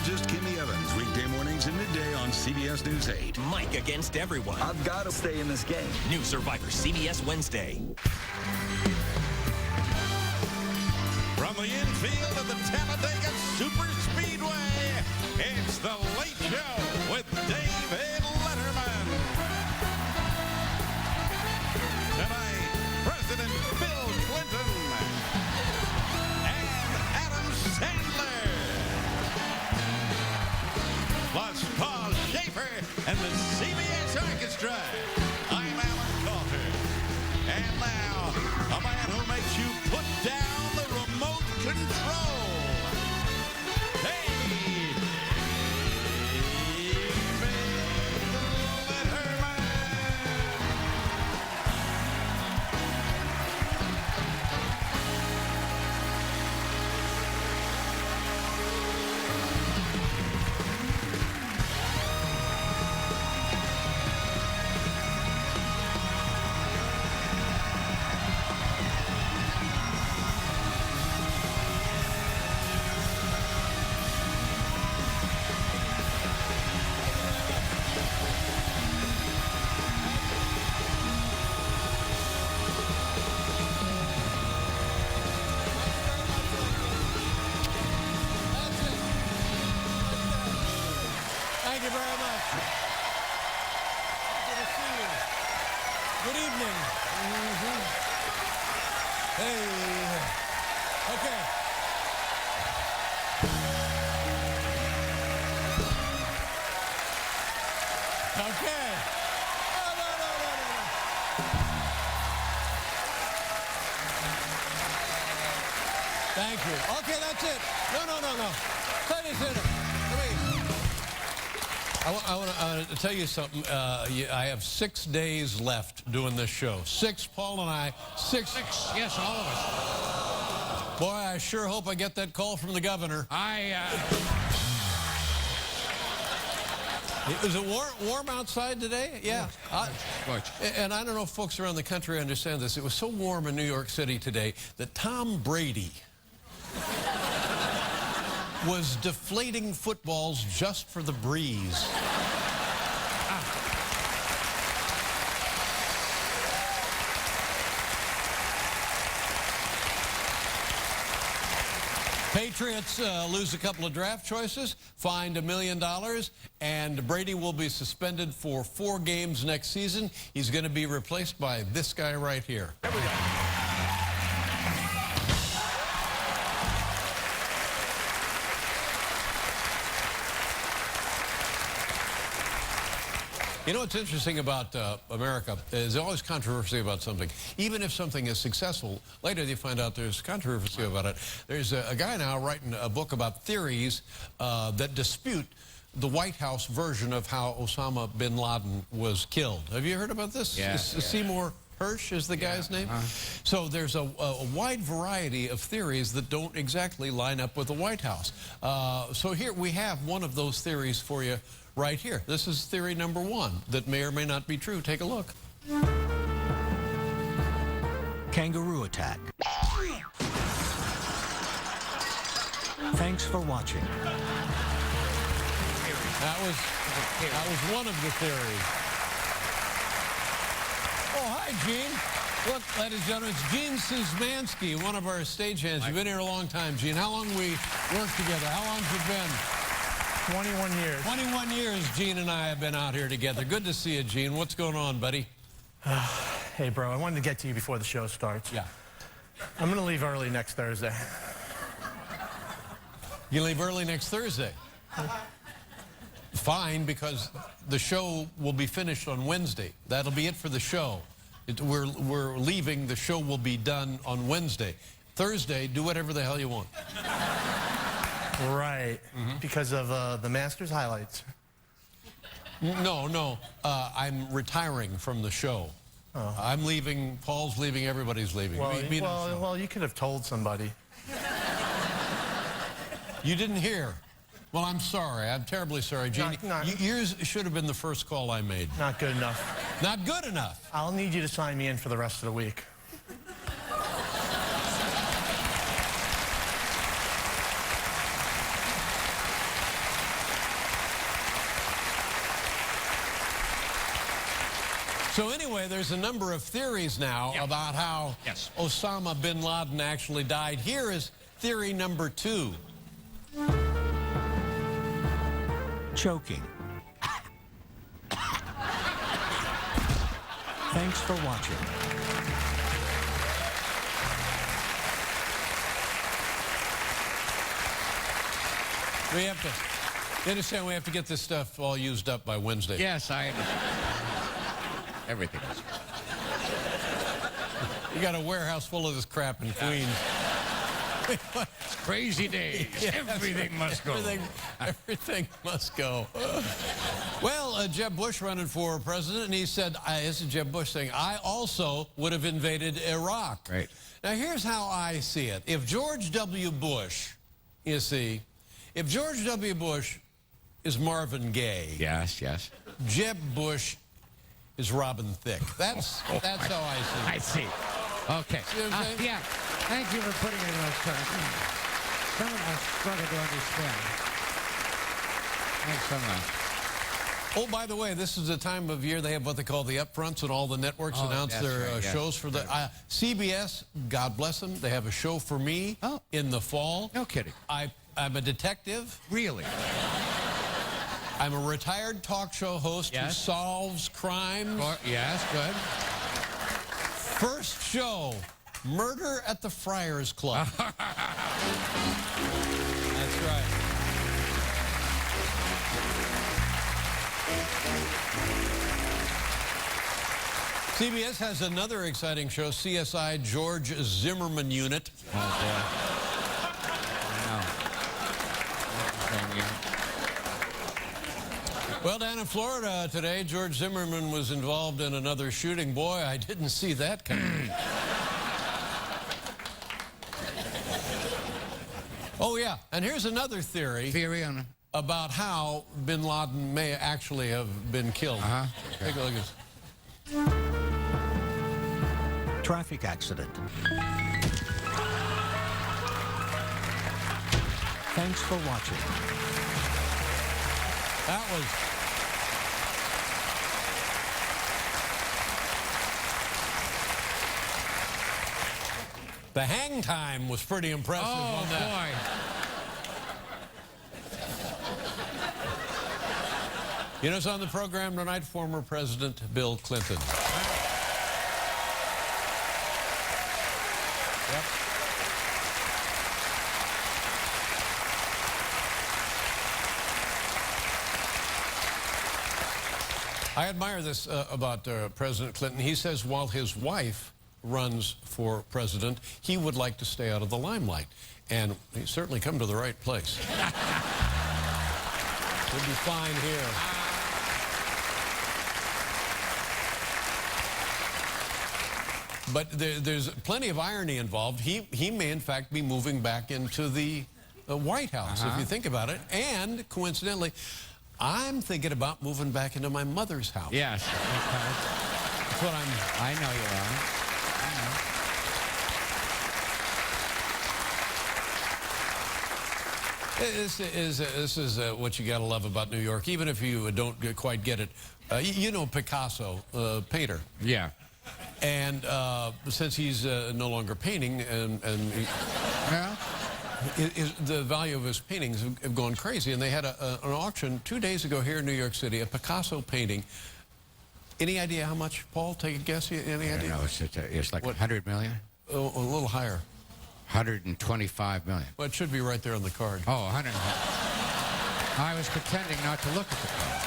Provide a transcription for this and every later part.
Meteorologist Kimmy Evans, weekday mornings and midday on CBS News 8. Mike against everyone. I've got to stay in this game. New Survivor CBS Wednesday. From the infield of the Talladega Super Speedway, it's The Late Show with David Letterman. Tonight, President Bill Clinton and Adam Sandler. Plus Paul Schaefer and the CBS Orchestra. I'm Alan Coulter. And now, a man who makes you put down the remote control. Hey, Letterman. Thank you very much. Good to see you. Good evening. Hey. Okay. Okay. No. Thank you. Okay, that's it. No. Ladies and gentlemen, I want to tell you something. I have 6 days left doing this show. 6, Paul and I. Six. Yes, all of us. Boy, I sure hope I get that call from the governor. Is it warm outside today? Yeah. And I don't know if folks around the country understand this. It was so warm in New York City today that Tom Brady was deflating footballs just for the breeze. Patriots lose a couple of draft choices, fined $1 million, and Brady will be suspended for 4 games next season. He's going to be replaced by this guy right here. Here we go. You know what's interesting about America is there's always controversy about something. Even if something is successful, later you find out there's controversy about it. There's a guy now writing a book about theories that dispute the White House version of how Osama bin Laden was killed. Have you heard about this? Yeah. Seymour Hersh is the guy's name. So there's a wide variety of theories that don't exactly line up with the White House. So here we have one of those theories for you right here. This is theory number 1 that may or may not be true. Take a look. Kangaroo attack. Thanks for watching. That was one of the theories. Oh, hi, Gene. Look, ladies and gentlemen, it's Gene Szymanski, one of our stagehands. You've been here a long time, Gene. How long we worked together? How long has it been? 21 years. 21 years Gene and I have been out here together. Good to see you, Gene. What's going on, buddy? Hey, bro, I wanted to get to you before the show starts. Yeah. I'm going to leave early next Thursday. You leave early next Thursday? Fine, because the show will be finished on Wednesday. That'll be it for the show. We're leaving. The show will be done on Wednesday. Thursday, do whatever the hell you want. Right. Because of the Masters highlights. No. I'm retiring from the show. Oh. I'm leaving. Paul's leaving. Everybody's leaving. Well, you could have told somebody. You didn't hear. Well, I'm sorry. I'm terribly sorry, Gene. Yours should have been the first call I made. Not good enough. Not good enough. I'll need you to sign me in for the rest of the week. So anyway, there's a number of theories now about how Osama bin Laden actually died. Here is theory number 2. Choking. Thanks for watching. We have to, you understand, we have to get this stuff all used up by Wednesday. Yes, I understand. Everything is. You got a warehouse full of this crap in Queens. It's crazy days. Everything must go. Everything must go. Well, Jeb Bush running for president, and he said, this is Jeb Bush saying, I also would have invaded Iraq. Right. Now, here's how I see it. If George W. Bush, you see, if George W. Bush is Marvin Gaye. Yes, yes. Jeb Bush is Robin Thicke. That's how I see it. I see. Okay. See what I'm saying? Yeah. Thank you for putting it in those terms. Some of us struggle to understand. Thanks so much. Oh, by the way, this is the time of year they have what they call the upfronts, and all the networks announce their shows for the CBS. God bless them. They have a show for me in the fall. No kidding. I'm a detective. Really? I'm a retired talk show host who solves crimes. Yes, good. First show, Murder at the Friars Club. That's right. CBS has another exciting show, CSI George Zimmerman Unit. Well, down in Florida today, George Zimmerman was involved in another shooting. Boy, I didn't see that coming. Oh, yeah, and here's another theory. Theory on about how bin Laden may actually have been killed. Okay. Take a look at this. Traffic accident. Thanks for watching. That was... The hang time was pretty impressive on that. Boy. You know who's on the program tonight? Former President Bill Clinton. Yep. I admire this about President Clinton. He says while his wife runs for president, he would like to stay out of the limelight. And he's certainly come to the right place. We'll be fine here. But there's plenty of irony involved. He may, in fact, be moving back into the White House, if you think about it. And, coincidentally, I'm thinking about moving back into my mother's house. Yes. That's what I know you are. This is what you got to love about New York, even if you don't quite get it. You know Picasso, painter. Yeah. And since he's no longer painting, and the value of his paintings have gone crazy. And they had an auction 2 days ago here in New York City, a Picasso painting. Any idea how much, Paul? Take a guess. Any idea? No, it's like 100 million. A little higher. 125 million. Well, it should be right there on the card. Oh, 100. I was pretending not to look at the card.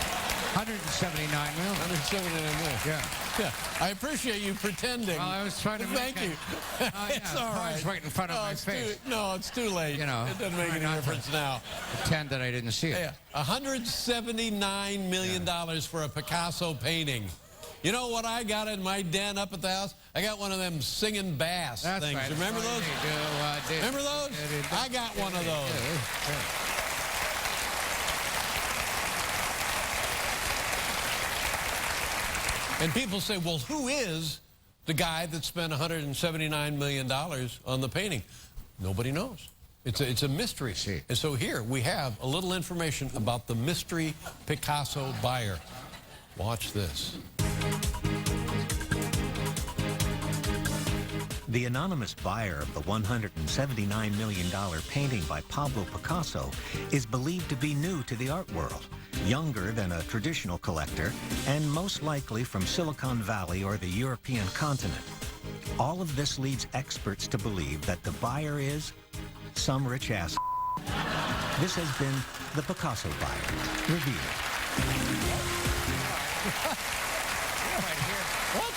179 million. 179 million. Yeah. I appreciate you pretending. Well, I was trying to Thank you. It's all right. It's right in front of my face. No, it's too late. You know, it doesn't make any difference now. Pretend that I didn't see it. Yeah, $179 million for a Picasso painting. You know what I got in my den up at the house? I got one of them singing bass things. Right. Remember those? Remember those? I got one of those. And people say, well, who is the guy that spent $179 million on the painting? Nobody knows. It's a mystery. And so here we have a little information about the mystery Picasso buyer. Watch this. The anonymous buyer of the $179 million painting by Pablo Picasso is believed to be new to the art world, younger than a traditional collector, and most likely from Silicon Valley or the European continent. All of this leads experts to believe that the buyer is some rich ass. This has been the Picasso buyer, revealed. What?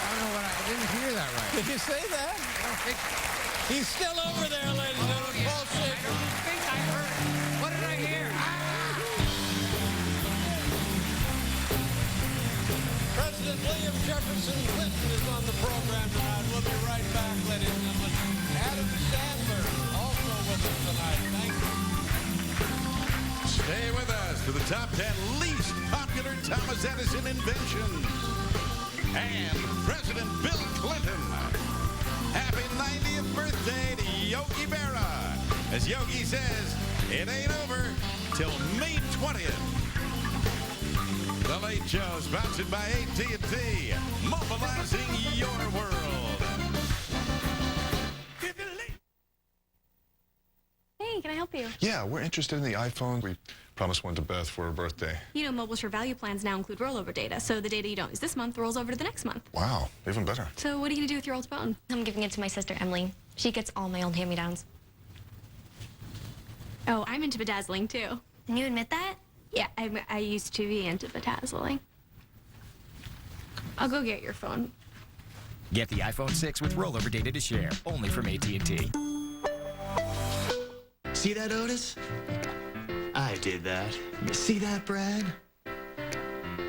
I don't know what I didn't hear that right. Did you say that? I don't think. He's still over there, ladies and gentlemen. Paul I Schaefer. don't think I heard it. What did I hear? President William Jefferson Clinton is on the program tonight. We'll be right back, ladies and gentlemen. Adam Sandler also with us tonight. Thank you. Stay with us for the top 10 least popular Thomas Edison inventions. And President Bill Clinton. Happy 90th birthday to Yogi Berra. As Yogi says, it ain't over till May 20th. The Late Show, sponsored by AT&T, mobilizing your world. Hey, can I help you? Yeah, we're interested in the iPhone. We promised one to Beth for her birthday. You know, Mobile Sure Value plans now include rollover data, so the data you don't use this month rolls over to the next month. Wow, even better. So what are you going to do with your old phone? I'm giving it to my sister, Emily. She gets all my old hand-me-downs. Oh, I'm into bedazzling, too. Can you admit that? Yeah, I used to be into bedazzling. I'll go get your phone. Get the iPhone 6 with rollover data to share, only from AT&T. See that, Otis? I did that. See that, Brad?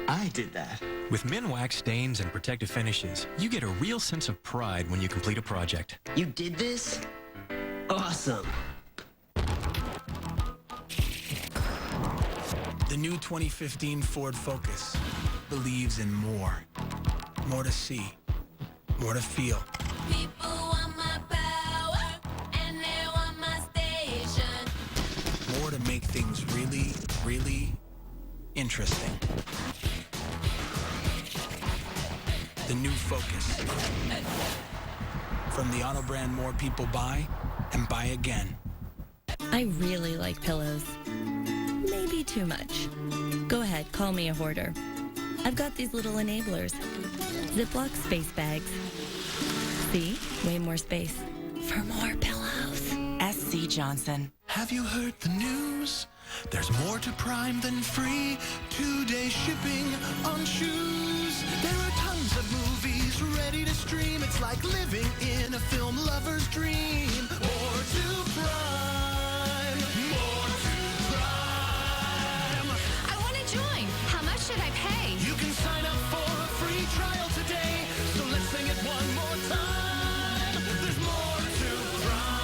I did that. With Minwax stains and protective finishes, you get a real sense of pride when you complete a project. You did this? Awesome. The new 2015 Ford Focus believes in more. More to see, more to feel. People want my power, and they want my station. More to make things really, really interesting. The new Focus. From the auto brand more people buy and buy again. I really like pillows. Maybe too much. Go ahead, call me a hoarder. I've got these little enablers. Ziploc space bags. See? Way more space. For more pillows. SC Johnson. Have you heard the news? There's more to Prime than free. 2-day shipping on shoes. There are tons of movies ready to stream. It's like living in a film lover's dream. More to Prime. More to Prime. I want to join. How much should I pay? You can sign up for a free trial today. So let's sing it one more time. There's more to Prime.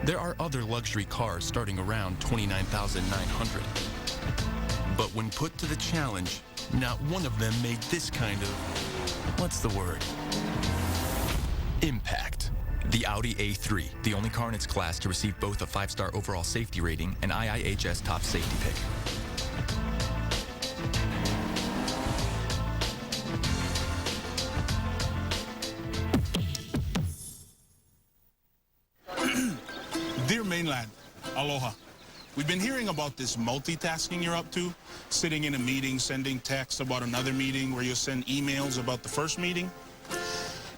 There are other luxury cars starting around $29,900. But when put to the challenge, not one of them made this kind of, what's the word? Impact. The Audi A3, the only car in its class to receive both a 5-star overall safety rating and IIHS top safety pick. Dear Mainland, aloha. We've been hearing about this multitasking you're up to, sitting in a meeting, sending texts about another meeting where you send emails about the first meeting.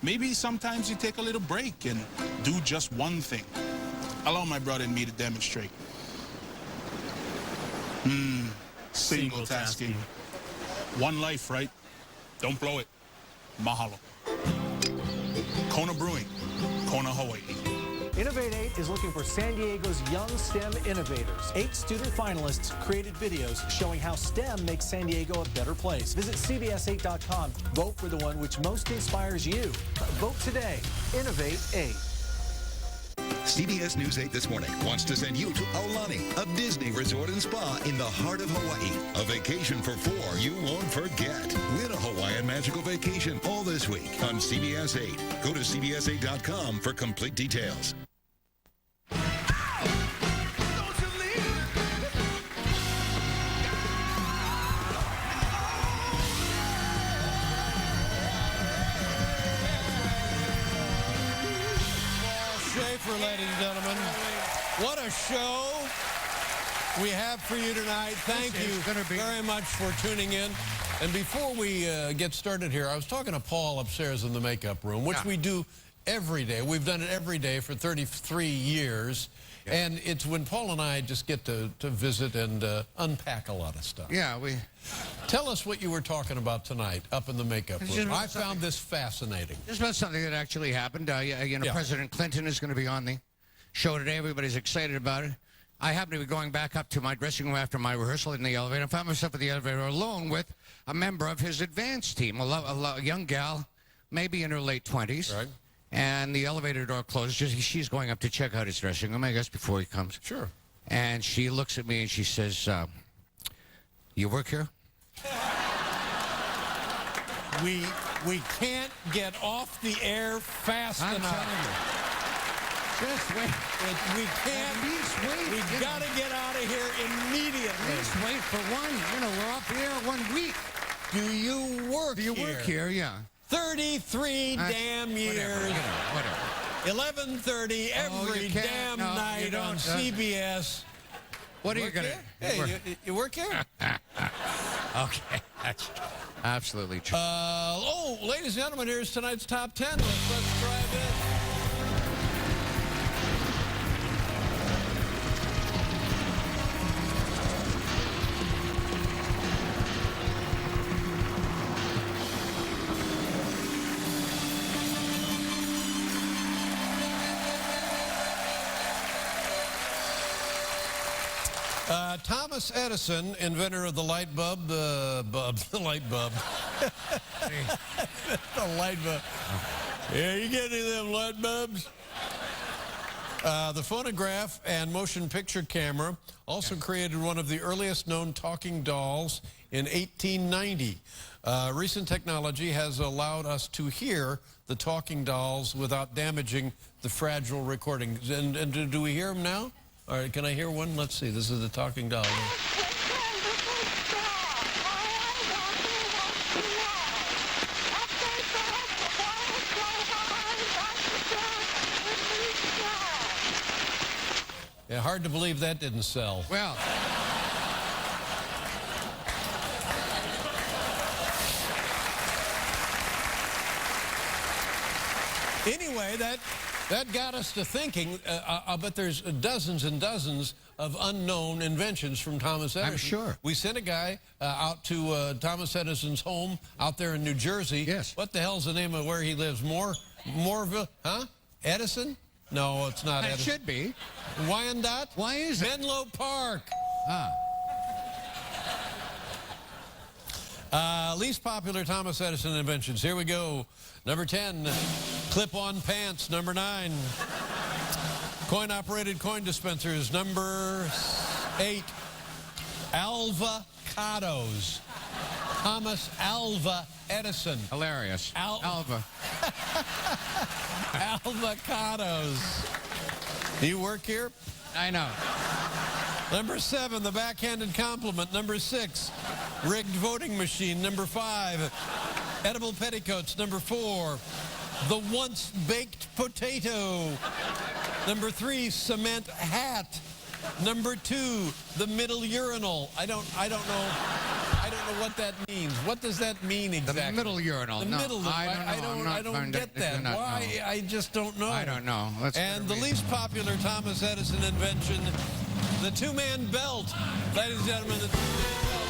Maybe sometimes you take a little break and do just one thing. Allow my brother and me to demonstrate. Single tasking. One life, right? Don't blow it. Mahalo. Kona Brewing, Kona, Hawaii. Innovate 8 is looking for San Diego's young STEM innovators. 8 student finalists created videos showing how STEM makes San Diego a better place. Visit CBS8.com. Vote for the one which most inspires you. Vote today. Innovate 8. CBS News 8 this morning wants to send you to Aulani, a Disney resort and spa in the heart of Hawaii. A vacation for 4 you won't forget. Win a Hawaiian magical vacation all this week on CBS 8. Go to CBS8.com for complete details. Schaefer, ladies and gentlemen. What a show we have for you tonight. Thank you very much for tuning in. And before we get started here, I was talking to Paul upstairs in the makeup room, which we do every day. We've done it every day for 33 years. Yeah. And it's when Paul and I just get to visit and unpack a lot of stuff. Yeah, Tell us what you were talking about tonight up in the makeup room. I found this fascinating. Just about something that actually happened. President Clinton is going to be on the show today. Everybody's excited about it. I happen to be going back up to my dressing room after my rehearsal in the elevator. I found myself in the elevator alone with a member of his advance team, a young gal, maybe in her late 20s. Right. And the elevator door closed. She's going up to check out his dressing room, I guess, before he comes. Sure. And she looks at me and she says, you work here? We can't get off the air fast enough. Telling you. Just wait. We can't. At least wait. We've got to get out of here immediately. At least wait for one. We're off the air 1 week. Do you work here? Do you work here? Yeah. 33 damn years. Whatever. 11:30 every damn night on CBS. What are you going to... Hey, you work here? Okay. That's absolutely true. Ladies and gentlemen, here's tonight's top 10. Let's drive in. Thomas Edison, inventor of the light bulb, the light bulb. The light bulb. Yeah, you get any of them light bulbs? The phonograph and motion picture camera also created one of the earliest known talking dolls in 1890. Recent technology has allowed us to hear the talking dolls without damaging the fragile recordings. And do we hear them now? All right, can I hear one? Let's see. This is the talking doll. Yeah, hard to believe that didn't sell. Well. Anyway, that got us to thinking, but there's dozens and dozens of unknown inventions from Thomas Edison. I'm sure. We sent a guy out to Thomas Edison's home out there in New Jersey. Yes. What the hell's the name of where he lives? Moreville? Huh? Edison? No, it's not Edison. It should be. Wyandotte? Why is it? Menlo Park. Least popular Thomas Edison inventions. Here we go. Number 10, clip-on pants. Number 9, coin-operated coin dispensers. Number 8, avocados. Thomas Alva Edison. Hilarious. Alva. Avocados. Do you work here? I know. Number 7, the backhanded compliment. Number 6, rigged voting machine. Number 5, edible petticoats. Number 4, the once baked potato. Number 3, cement hat. Number 2, the middle urinal. I don't know what that means. What does that mean exactly? The middle urinal. The middle. I don't get that. Why? I just don't know. I don't know. And the least popular Thomas Edison invention, the two-man belt. Ladies and gentlemen, the two-man belt.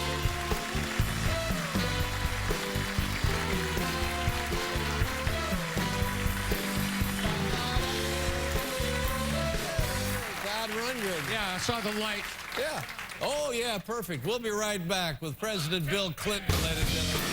God Rundgren. Yeah, I saw the light. Yeah. Oh, yeah, perfect. We'll be right back with President Bill Clinton, ladies and gentlemen.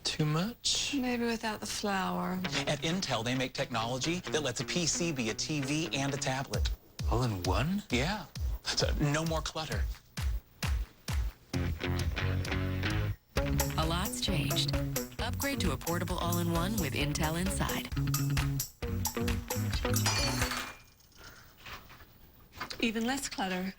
Too much? Maybe without the flour. At Intel, they make technology that lets a PC be a TV and a tablet. All in one? Yeah. So no more clutter. A lot's changed. Upgrade to a portable all-in-one with Intel inside. Even less clutter.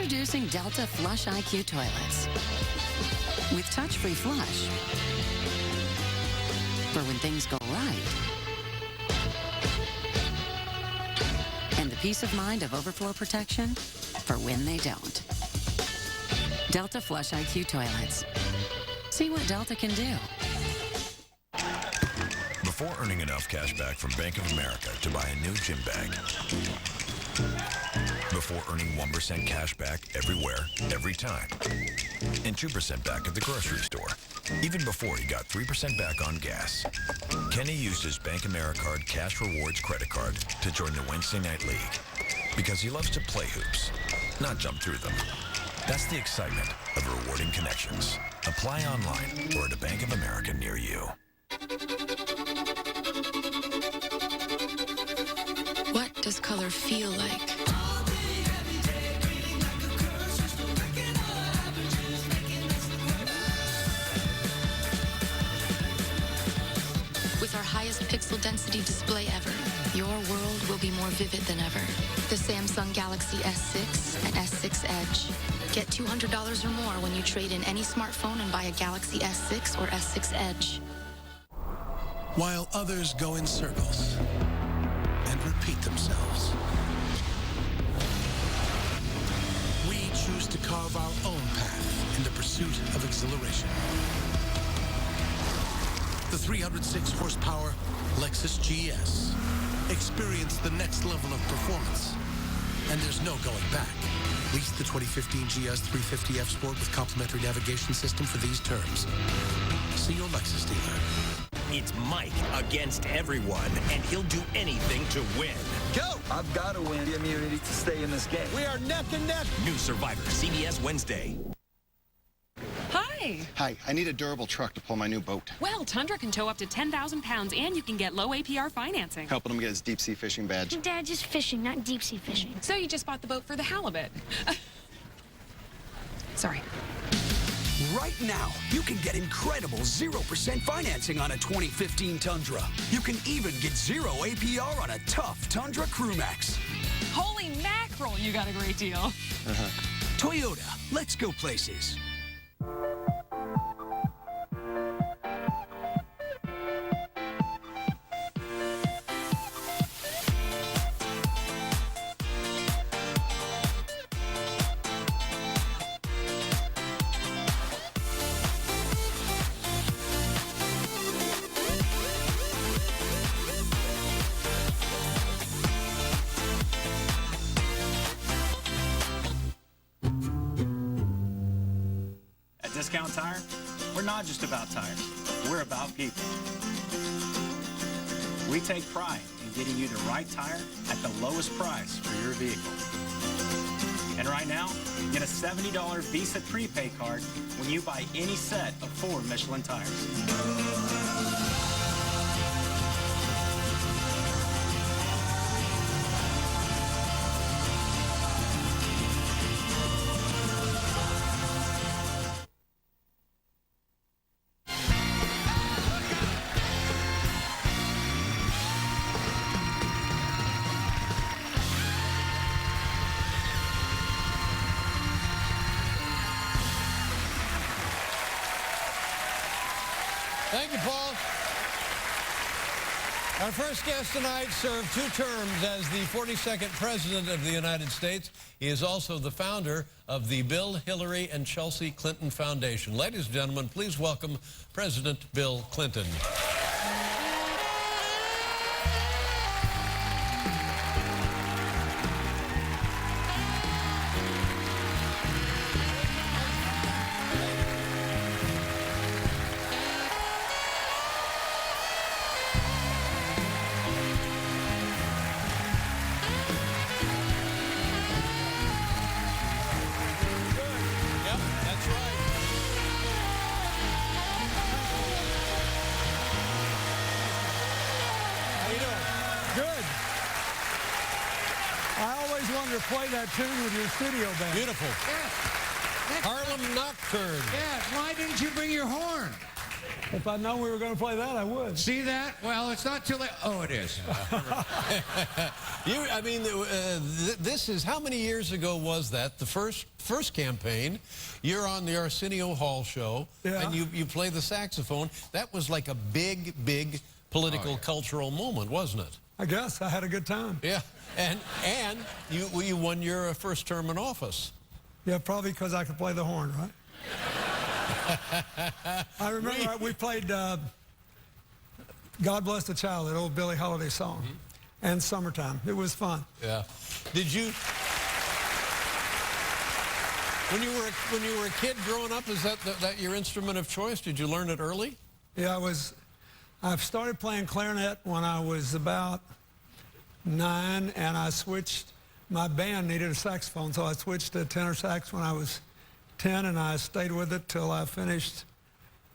Introducing Delta Flush IQ toilets. With touch-free flush for when things go right. And the peace of mind of overflow protection for when they don't. Delta Flush IQ toilets. See what Delta can do. Before earning enough cash back from Bank of America to buy a new gym bag. Before earning 1% cash back everywhere, every time. And 2% back at the grocery store. Even before he got 3% back on gas. Kenny used his Bank Americard Cash Rewards credit card to join the Wednesday Night League. Because he loves to play hoops, not jump through them. That's the excitement of rewarding connections. Apply online or at a Bank of America near you. What does color feel like? With our highest pixel density display ever, your world will be more vivid than ever. The Samsung Galaxy S6 and S6 Edge. Get $200 or more when you trade in any smartphone and buy a Galaxy S6 or S6 Edge. While others go in circles and repeat themselves, we choose to carve our own path in the pursuit of exhilaration. The 306 horsepower Lexus GS. Experience the next level of performance. And there's no going back. Lease the 2015 GS 350F Sport with complimentary navigation system for these terms. See your Lexus dealer. It's Mike against everyone, and he'll do anything to win. Go! I've got to win the immunity to stay in this game. We are neck and neck. New Survivor, CBS Wednesday. Hi. Hi, I need a durable truck to pull my new boat. Well, Tundra can tow up to 10,000 pounds, and you can get low APR financing. Helping him get his deep-sea fishing badge. Dad, just fishing, not deep-sea fishing. So you just bought the boat for the halibut. Sorry. Right now, you can get incredible 0% financing on a 2015 Tundra. You can even get 0 APR on a tough Tundra Crewmax. Holy mackerel, you got a great deal. Toyota, let's go places. Discount Tire, we're not just about tires, we're about people. We take pride in getting you the right tire at the lowest price for your vehicle. And right now, get a $70 Visa prepaid card when you buy any set of 4 Michelin tires. Thank you, Paul. Our first guest tonight served 2 terms as the 42nd President of the United States. He is also the founder of the Bill, Hillary, and Chelsea Clinton Foundation. Ladies and gentlemen, please welcome President Bill Clinton. Play that tune with your studio band. Beautiful. Yeah. Harlem Nocturne. Yeah, why didn't you bring your horn? If I'd known we were going to play that, I would. See that? Well, it's not too late. Oh, it is. This is, how many years ago was that? The first campaign. You're on the Arsenio Hall show, and you play the saxophone. That was like a big political, cultural moment, wasn't it? I guess. I had a good time. Yeah, and you won your first term in office. Yeah, probably because I could play the horn, right? I remember we played God Bless the Child, that old Billie Holiday song, and Summertime. It was fun. Yeah. Did you, when you were a kid growing up, is that your instrument of choice? Did you learn it early? Yeah, I started playing clarinet when I was about 9, and I switched. My band needed a saxophone, so I switched to tenor sax when I was 10, and I stayed with it till I finished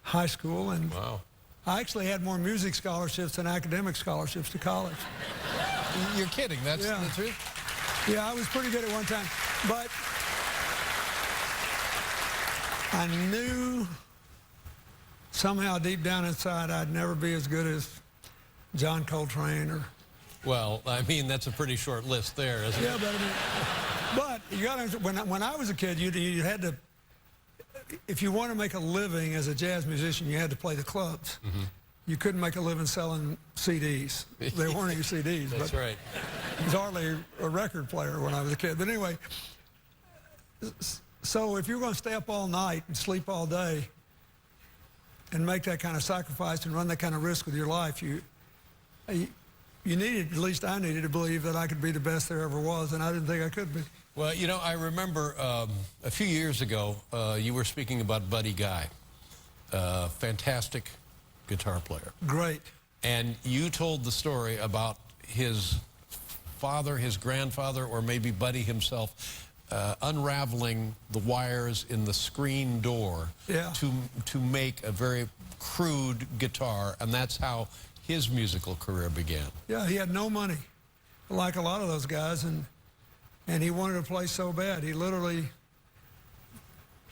high school. And wow. I actually had more music scholarships than academic scholarships to college. You're kidding? That's the truth? Yeah, I was pretty good at one time. But I knew somehow deep down inside I'd never be as good as John Coltrane or... Well, I mean, that's a pretty short list there, isn't it? Yeah, but you got to, when I was a kid, you had to, if you want to make a living as a jazz musician, you had to play the clubs. You couldn't make a living selling CDs. They weren't even CDs. That's but right. I was hardly a record player when I was a kid. But anyway, so if you're going to stay up all night and sleep all day and make that kind of sacrifice and run that kind of risk with your life, you needed, at least I needed, to believe that I could be the best there ever was, and I didn't think I could be. Well, you know, I remember a few years ago, you were speaking about Buddy Guy, fantastic guitar player. Great. And you told the story about his father, his grandfather, or maybe Buddy himself, unraveling the wires in the screen door to make a very crude guitar, and that's how his musical career began. Yeah, he had no money, like a lot of those guys, and he wanted to play so bad. He literally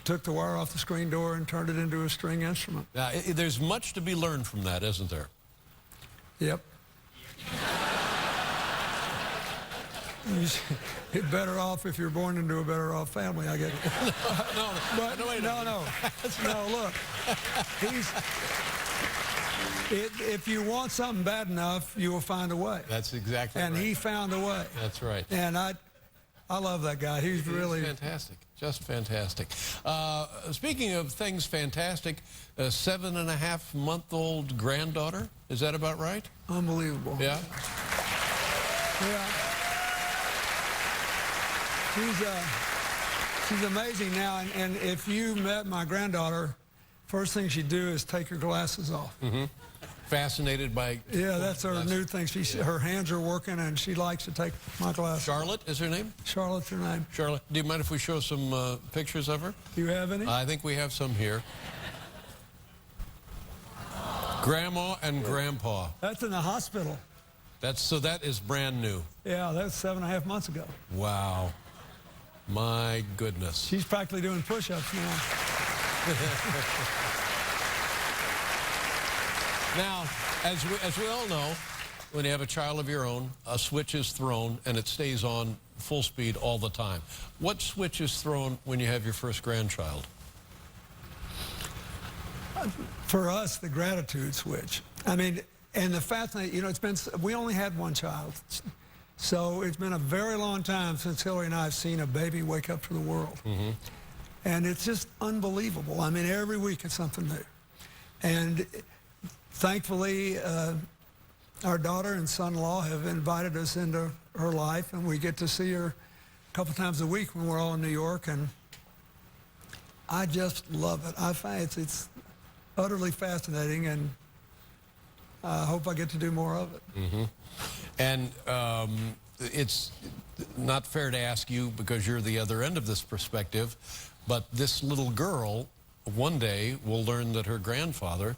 took the wire off the screen door and turned it into a string instrument. Now, there's much to be learned from that, isn't there? Yep. You're better off if you're born into a better off family, I guess. No, look. If you want something bad enough, you will find a way. That's exactly right. And he found a way. That's right. And I love that guy. He's really fantastic. Just fantastic. Speaking of things fantastic, a 7.5-month-old granddaughter. Is that about right? Unbelievable. Yeah? Yeah. She's amazing now. And if you met my granddaughter, first thing she'd do is take her glasses off. Fascinated by... Yeah, that's her new thing. Her hands are working, and she likes to take my glasses. Charlotte is her name? Charlotte's her name. Charlotte, do you mind if we show some pictures of her? Do you have any? I think we have some here. Grandma and Grandpa. That's in the hospital. So that is brand new. Yeah, that's 7.5 months ago. Wow. My goodness. She's practically doing push-ups now. Now, as we all know, when you have a child of your own, a switch is thrown and it stays on full speed all the time. What switch is thrown when you have your first grandchild? For us, the gratitude switch. I mean, and the fact that, you know, we only had one child. So it's been a very long time since Hillary and I have seen a baby wake up to the world. And it's just unbelievable. I mean, every week it's something new. And thankfully, our daughter and son-in-law have invited us into her life, and we get to see her a couple times a week when we're all in New York, and I just love it. I find it's utterly fascinating, and I hope I get to do more of it. And it's not fair to ask you, because you're the other end of this perspective, but this little girl one day will learn that her grandfather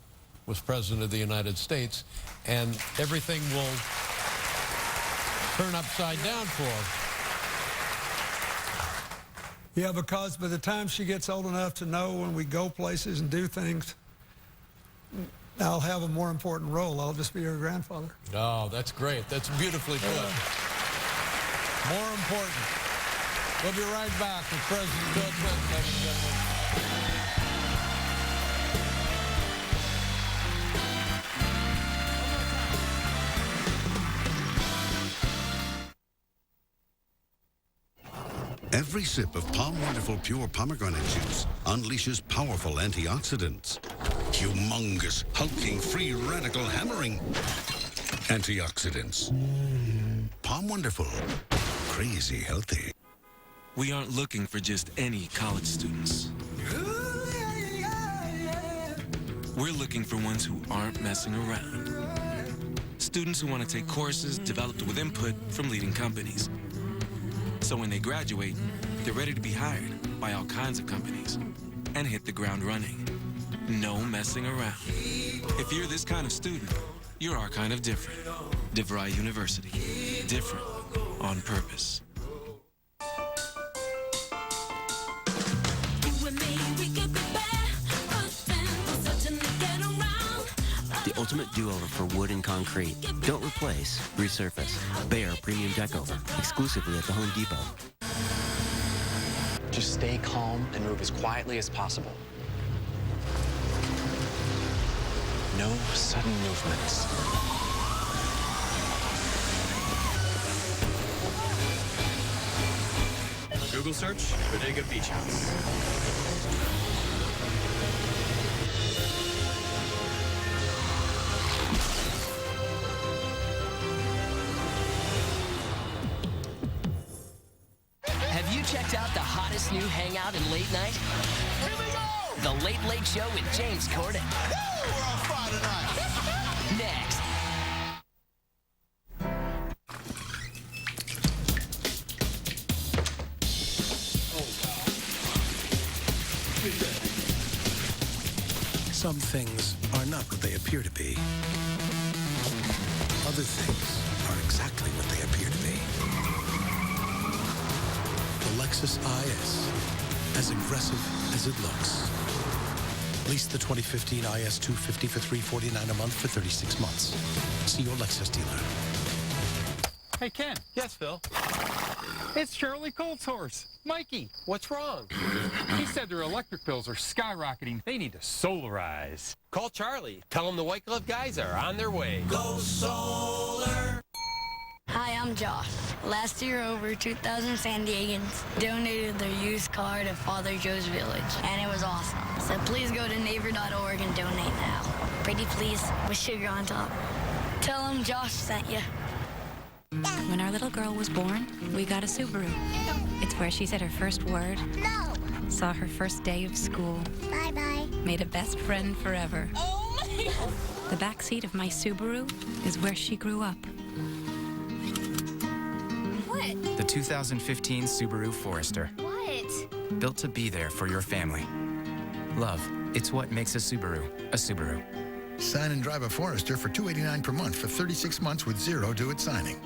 was President of the United States, and everything will turn upside down for her. Yeah, because by the time she gets old enough to know when we go places and do things, I'll have a more important role. I'll just be her grandfather. Oh, that's great. That's beautifully put. More important. We'll be right back with President Bill Clinton, ladies and gentlemen. Every sip of Palm Wonderful Pure Pomegranate Juice unleashes powerful antioxidants. Humongous, hulking, free radical hammering antioxidants. Palm Wonderful. Crazy healthy. We aren't looking for just any college students. We're looking for ones who aren't messing around. Students who want to take courses developed with input from leading companies. So when they graduate, they're ready to be hired by all kinds of companies and hit the ground running. No messing around. If you're this kind of student, you're our kind of different. DeVry University. Different on purpose. The ultimate do-over for wood and concrete. Don't replace, resurface. Behr Premium Deck Over, exclusively at the Home Depot. Just stay calm and move as quietly as possible. No sudden movements. Google search, Bodega Beach House. Have you checked out the hottest new hangout in late night? Here we go! The Late Late Show with James Corden. Woo! We're on fire tonight. Next. Some things are not what they appear to be. Other things are exactly what they appear to be. The Lexus IS, as aggressive as it looks. Lease the 2015 IS 250 for $349 a month for 36 months. See your Lexus dealer. Hey, Ken. Yes, Phil? It's Charlie Colt's horse, Mikey. What's wrong? He said their electric bills are skyrocketing. They need to solarize. Call Charlie. Tell him the White Glove guys are on their way. Go solar! Hi, I'm Josh. Last year, over 2,000 San Diegans donated their used car to Father Joe's Village, and it was awesome. So please go to neighbor.org and donate now. Pretty please, with sugar on top. Tell them Josh sent you. When our little girl was born, we got a Subaru. It's where she said her first word. No. Saw her first day of school. Bye-bye. Made a best friend forever. Oh, my God. The back seat of my Subaru is where she grew up. What? The 2015 Subaru Forester. What? Built to be there for your family. Love, it's what makes a Subaru a Subaru. Sign and drive a Forester for $289 per month for 36 months with zero due at signing.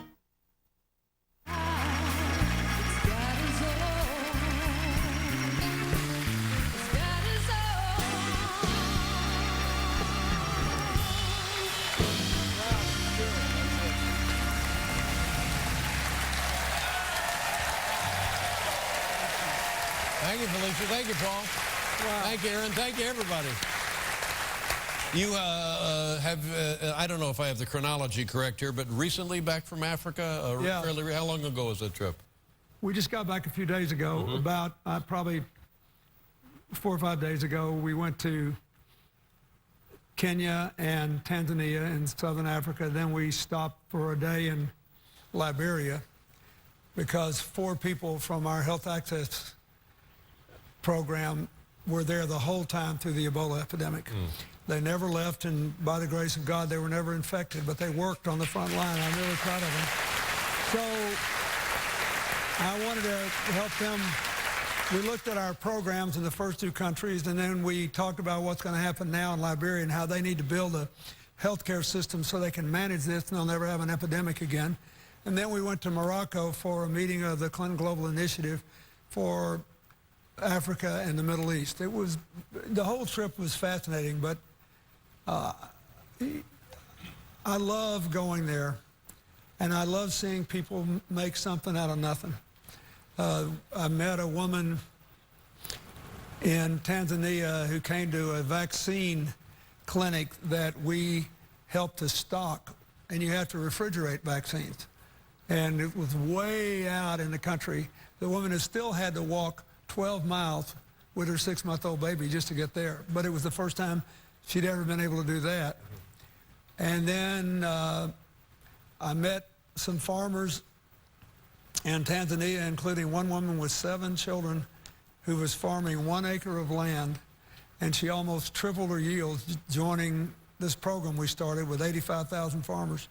Thank you, Felicia. Thank you, Paul. Wow. Thank you, Aaron. Thank you, everybody. You have, I don't know if I have the chronology correct here, but recently back from Africa? Yeah. How long ago was that trip? We just got back a few days ago, about probably 4 or 5 days ago. We went to Kenya and Tanzania in southern Africa. Then we stopped for a day in Liberia because 4 people from our health access program were there the whole time through the Ebola epidemic. They never left, and by the grace of God, they were never infected, but they worked on the front line. I'm really proud of them. So I wanted to help them. We looked at our programs in the first 2 countries, and then we talked about what's going to happen now in Liberia and how they need to build a healthcare system so they can manage this and they'll never have an epidemic again. And then we went to Morocco for a meeting of the Clinton Global Initiative for Africa and the Middle East. The whole trip was fascinating, but I love going there, and I love seeing people make something out of nothing. I met a woman in Tanzania who came to a vaccine clinic that we helped to stock, and you have to refrigerate vaccines. And it was way out in the country. The woman has still had to walk 12 miles with her 6-month-old baby just to get there. But it was the first time she'd ever been able to do that. And then I met some farmers in Tanzania, including one woman with 7 children who was farming 1 acre of land, and she almost tripled her yields joining this program we started with 85,000 farmers.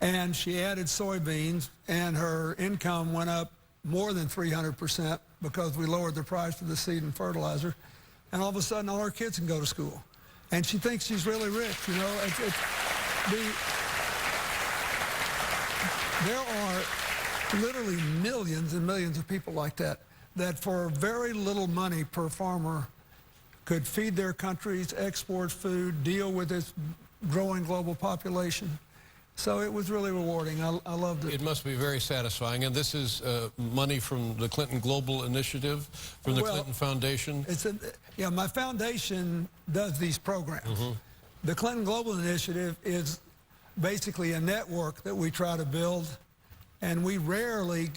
And she added soybeans, and her income went up more than 300% because we lowered the price of the seed and fertilizer. And all of a sudden, all her kids can go to school. And she thinks she's really rich, you know. There are literally millions and millions of people like that for very little money per farmer could feed their countries, export food, deal with this growing global population. So it was really rewarding. I loved it. It must be very satisfying. And this is money from the Clinton Global Initiative, from the Clinton Foundation? Yeah, my foundation does these programs. The Clinton Global Initiative is basically a network that we try to build, and we rarely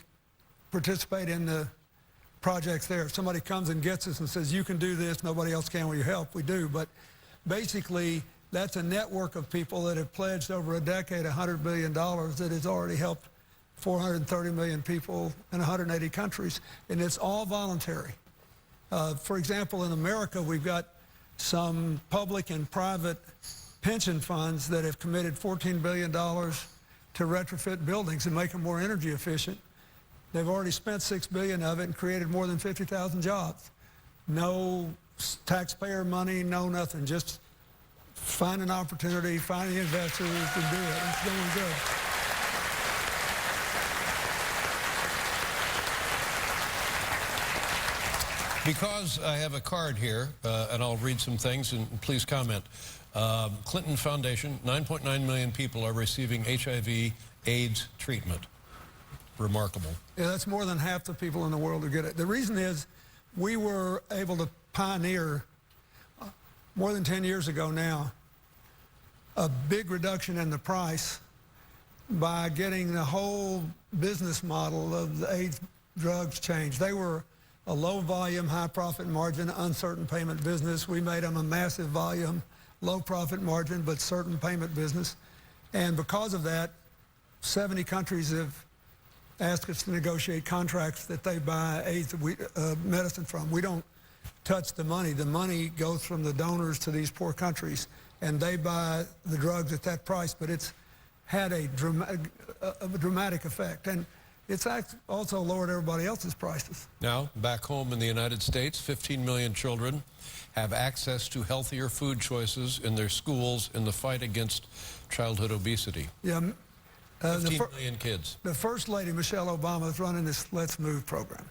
participate in the projects there. If somebody comes and gets us and says, you can do this, nobody else can, will you help? We do. But basically, that's a network of people that have pledged over a decade $100 billion that has already helped 430 million people in 180 countries, and it's all voluntary. For example, in America, we've got some public and private pension funds that have committed $14 billion to retrofit buildings and make them more energy efficient. They've already spent $6 billion of it and created more than 50,000 jobs. No taxpayer money, no nothing, just find an opportunity, find the investors, and do it. It's going good. Because I have a card here, and I'll read some things, and please comment. Clinton Foundation, 9.9 million people are receiving HIV/AIDS treatment. Remarkable. Yeah, that's more than half the people in the world who get it. The reason is we were able to pioneer more than 10 years ago now a big reduction in the price by getting the whole business model of the AIDS drugs changed. They were a low volume, high profit margin, uncertain payment business. We made them a massive volume, low profit margin, but certain payment business. And because of that, 70 countries have asked us to negotiate contracts that they buy AIDS medicine from. We don't touch the money. The money goes from the donors to these poor countries, and they buy the drugs at that price, but it's had a dramatic effect. And it's also lowered everybody else's prices. Now, back home in the United States, 15 million children have access to healthier food choices in their schools in the fight against childhood obesity. Yeah. 15 million kids. The First Lady, Michelle Obama, is running this Let's Move program.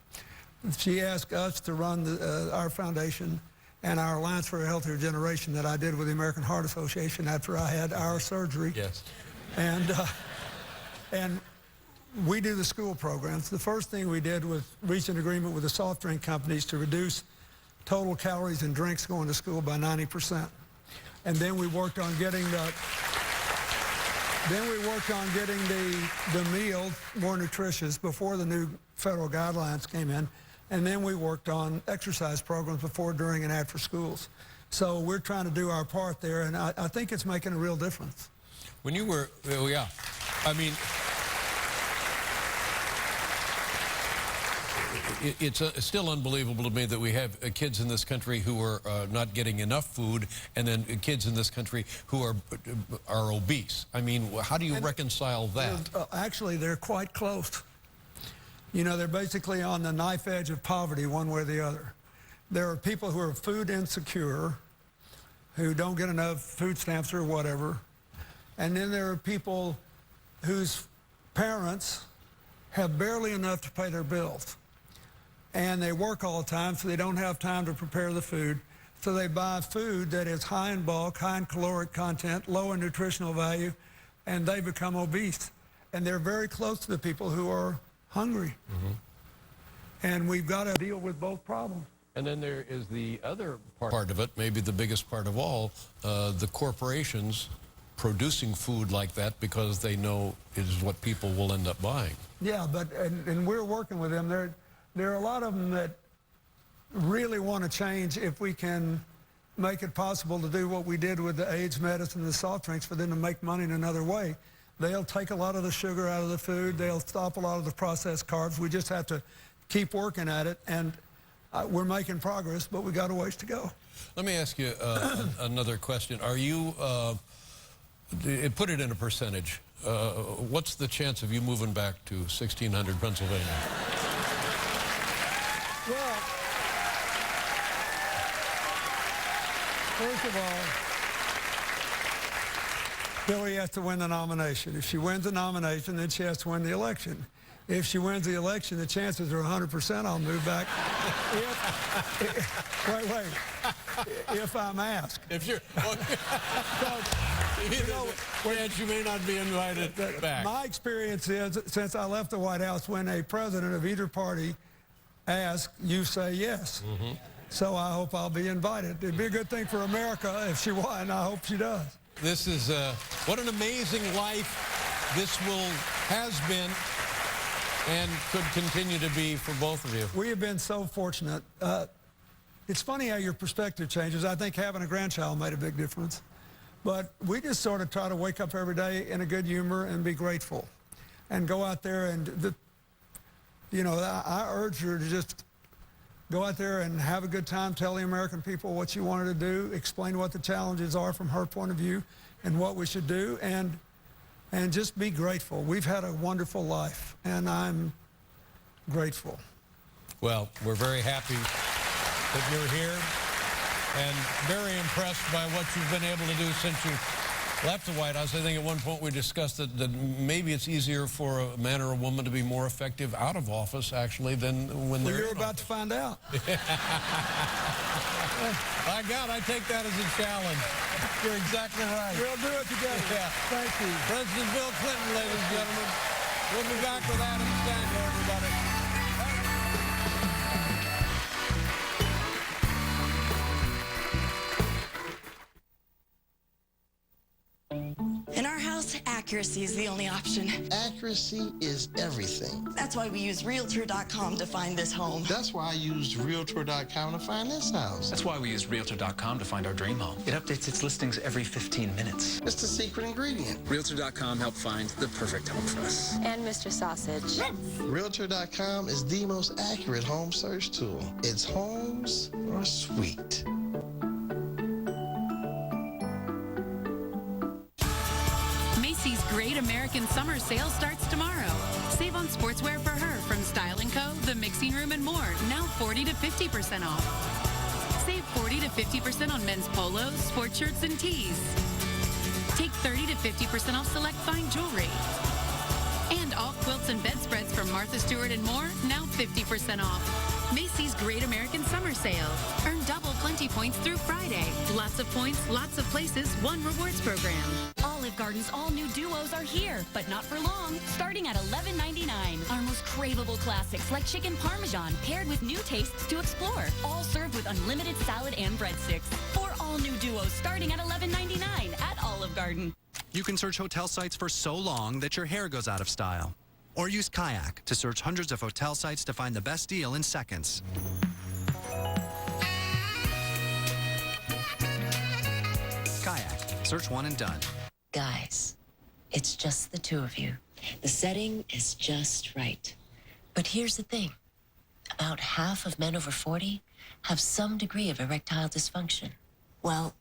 She asked us to run our foundation and our Alliance for a Healthier Generation that I did with the American Heart Association after I had our surgery. Yes. And we do the school programs. The first thing we did was reach an agreement with the soft drink companies to reduce total calories in drinks going to school by 90%. And then we worked on getting the meal more nutritious before the new federal guidelines came in. And then we worked on exercise programs before, during, and after schools. So we're trying to do our part there, and I think it's making a real difference. When you were, yeah, I mean, it's still unbelievable to me that we have kids in this country who are not getting enough food, and then kids in this country who are obese. I mean, how do you reconcile that? Actually, they're quite close. You know, they're basically on the knife edge of poverty one way or the other. There are people who are food insecure, who don't get enough food stamps or whatever. And then there are people whose parents have barely enough to pay their bills. And they work all the time, so they don't have time to prepare the food. So they buy food that is high in bulk, high in caloric content, low in nutritional value, and they become obese. And they're very close to the people who are hungry. And we've got to deal with both problems. And then there is the other part of it, maybe the biggest part of all, the corporations producing food like that because they know it is what people will end up buying. Yeah, but and we're working with them. There are a lot of them that really want to change if we can make it possible to do what we did with the AIDS medicine and the soft drinks for them to make money in another way. They'll take a lot of the sugar out of the food. They'll stop a lot of the processed carbs. We just have to keep working at it, and we're making progress, but we got a ways to go. Let me ask you another question. Are you, put it in a percentage, what's the chance of you moving back to 1600 Pennsylvania? Well, first of all, Hillary has to win the nomination. If she wins the nomination, then she has to win the election. If she wins the election, the chances are 100% I'll move back. If I'm asked. If you're, you may not be invited back. My experience is, since I left the White House, when a president of either party asks, you say yes. So I hope I'll be invited. It'd be a good thing for America if she won. I hope she does. This is, what an amazing life this has been and could continue to be for both of you. We have been so fortunate. It's funny how your perspective changes. I think having a grandchild made a big difference. But we just sort of try to wake up every day in a good humor and be grateful. And go out there and, I urge her to just go out there and have a good time, tell the American people what you wanted to do, explain what the challenges are from her point of view and what we should do, and just be grateful. We've had a wonderful life, and I'm grateful. Well, we're very happy that you're here and very impressed by what you've been able to do since you left the White House. I think at one point we discussed that maybe it's easier for a man or a woman to be more effective out of office, actually, than when they're in You're about to find out. My God, I take that as a challenge. You're exactly right. We'll do it together. Yeah. Thank you. President Bill Clinton, ladies and gentlemen. We'll be back with Adam Sandler, everybody. In our house, accuracy is the only option. Accuracy is everything. That's why we use Realtor.com to find this home. That's why I used Realtor.com to find this house. That's why we use Realtor.com to find our dream home. It updates its listings every 15 minutes. It's the secret ingredient. Realtor.com helped find the perfect home for us. And Mr. Sausage. Realtor.com is the most accurate home search tool. It's homes are sweet. Macy's Great American Summer Sale starts tomorrow. Save on sportswear for her from Style & Co., The Mixing Room, and more. Now 40 to 50% off. Save 40 to 50% on men's polos, sports shirts, and tees. Take 30 to 50% off select fine jewelry. And all quilts and bedspreads from Martha Stewart and more, now 50% off. Macy's Great American Summer Sale. Earn double plenty points through Friday. Lots of points, lots of places, one rewards program. Olive Garden's all-new duos are here, but not for long. Starting at $11.99. Our most craveable classics like chicken parmesan paired with new tastes to explore. All served with unlimited salad and breadsticks. 4 all-new duos starting at $11.99 at Olive Garden. You can search hotel sites for so long that your hair goes out of style. Or use Kayak to search hundreds of hotel sites to find the best deal in seconds. Kayak. Search one and done. Guys, it's just the two of you. The setting is just right. But here's the thing. About half of men over 40 have some degree of erectile dysfunction. Well,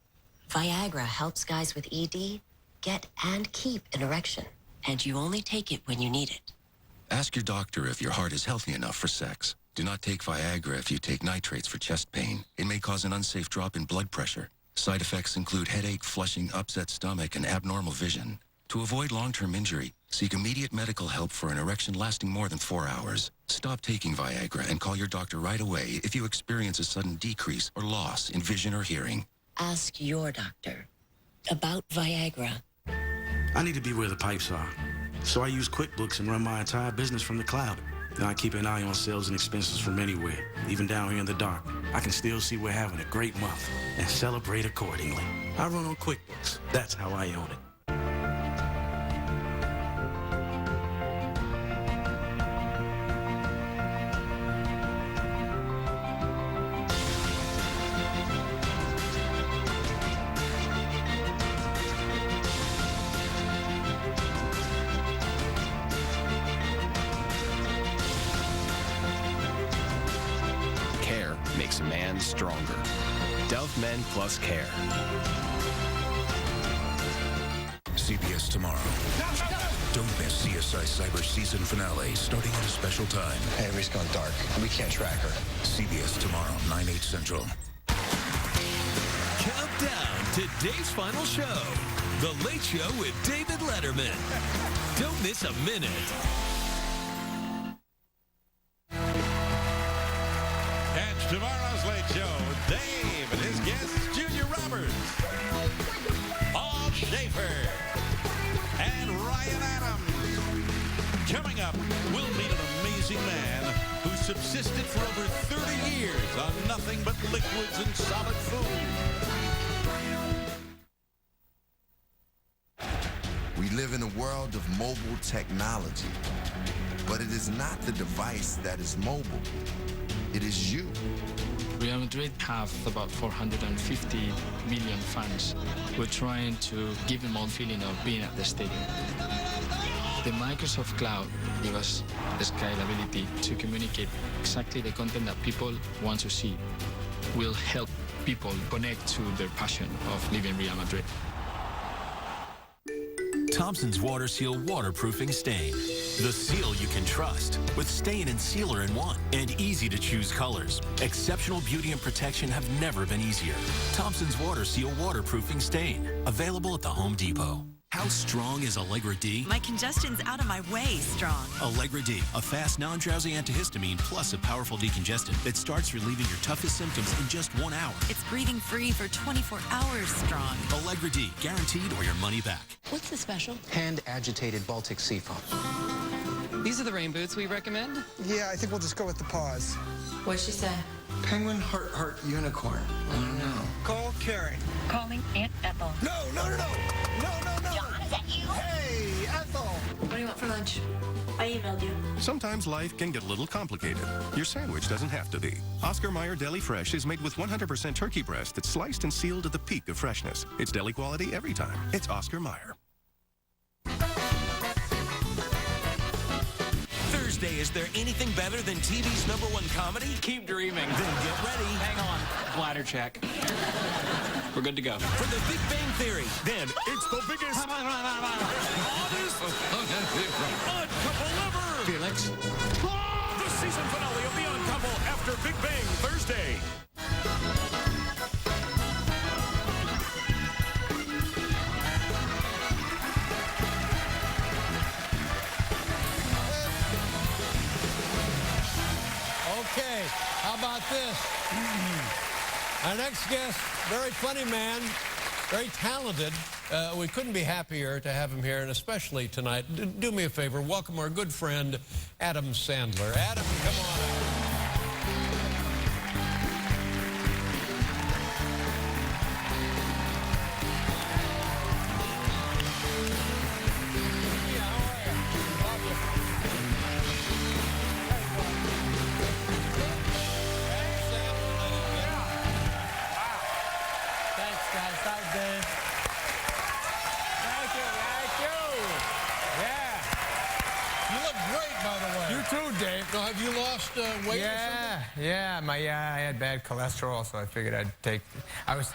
Viagra helps guys with ED get and keep an erection. And you only take it when you need it. Ask your doctor if your heart is healthy enough for sex. Do not take Viagra if you take nitrates for chest pain. It may cause an unsafe drop in blood pressure. Side effects include headache, flushing, upset stomach, and abnormal vision. To avoid long-term injury, seek immediate medical help for an erection lasting more than 4 hours. Stop taking Viagra and call your doctor right away if you experience a sudden decrease or loss in vision or hearing. Ask your doctor about Viagra. I need to be where the pipes are. So I use QuickBooks and run my entire business from the cloud. Now I keep an eye on sales and expenses from anywhere, even down here in the dark. I can still see we're having a great month and celebrate accordingly. I run on QuickBooks. That's how I own it. Makes a man stronger. Dove Men Plus Care. CBS tomorrow. Don't miss CSI Cyber season finale starting at a special time. Hey, everybody's gone dark. We can't track her. CBS tomorrow, 9/8 Central. Countdown to today's final show, The Late Show with David Letterman. Don't miss a minute. Tomorrow's Late Show, Dave and his guests, Junior Roberts, Paul Schaefer, and Ryan Adams. Coming up, we'll meet an amazing man who subsisted for over 30 years on nothing but liquids and solid food. We live in a world of mobile technology, but it is not the device that is mobile. It is you. Real Madrid have about 450 million fans. We're trying to give them all the feeling of being at the stadium. The Microsoft Cloud gives us the scalability to communicate exactly the content that people want to see. Will help people connect to their passion of living Real Madrid. Thompson's Water Seal Waterproofing Stain. The seal you can trust with stain and sealer in one and easy to choose colors. Exceptional beauty and protection have never been easier. Thompson's Water Seal Waterproofing Stain. Available at the Home Depot. How strong is Allegra D? My congestion's out of my way strong. Allegra D, a fast, non-drowsy antihistamine plus a powerful decongestant that starts relieving your toughest symptoms in just 1 hour. It's breathing free for 24 hours strong. Allegra D, guaranteed or your money back. What's the special? Hand-agitated Baltic sea foam. These are the rain boots we recommend? Yeah, I think we'll just go with the paws. What'd she say? Penguin, heart, unicorn. I don't know. Call Carrie. Calling Aunt Ethel. No. John, is that you? Hey, Ethel. What do you want for lunch? I emailed you. Sometimes life can get a little complicated. Your sandwich doesn't have to be. Oscar Mayer Deli Fresh is made with 100% turkey breast that's sliced and sealed at the peak of freshness. It's deli quality every time. It's Oscar Mayer. Thursday, is there anything better than TV's #1 comedy? Keep dreaming. Then get ready. Hang on. Bladder check. We're good to go. For The Big Bang Theory. Then it's the biggest, oddest, odd couple ever. Felix. The season finale of The Odd Couple after Big Bang Thursday. Okay, how about this? Our next guest, very funny man, very talented. We couldn't be happier to have him here, and especially tonight. Do me a favor, welcome our good friend, Adam Sandler. Adam, come on out. Have you lost weight or something? Yeah, I had bad cholesterol, so I figured I was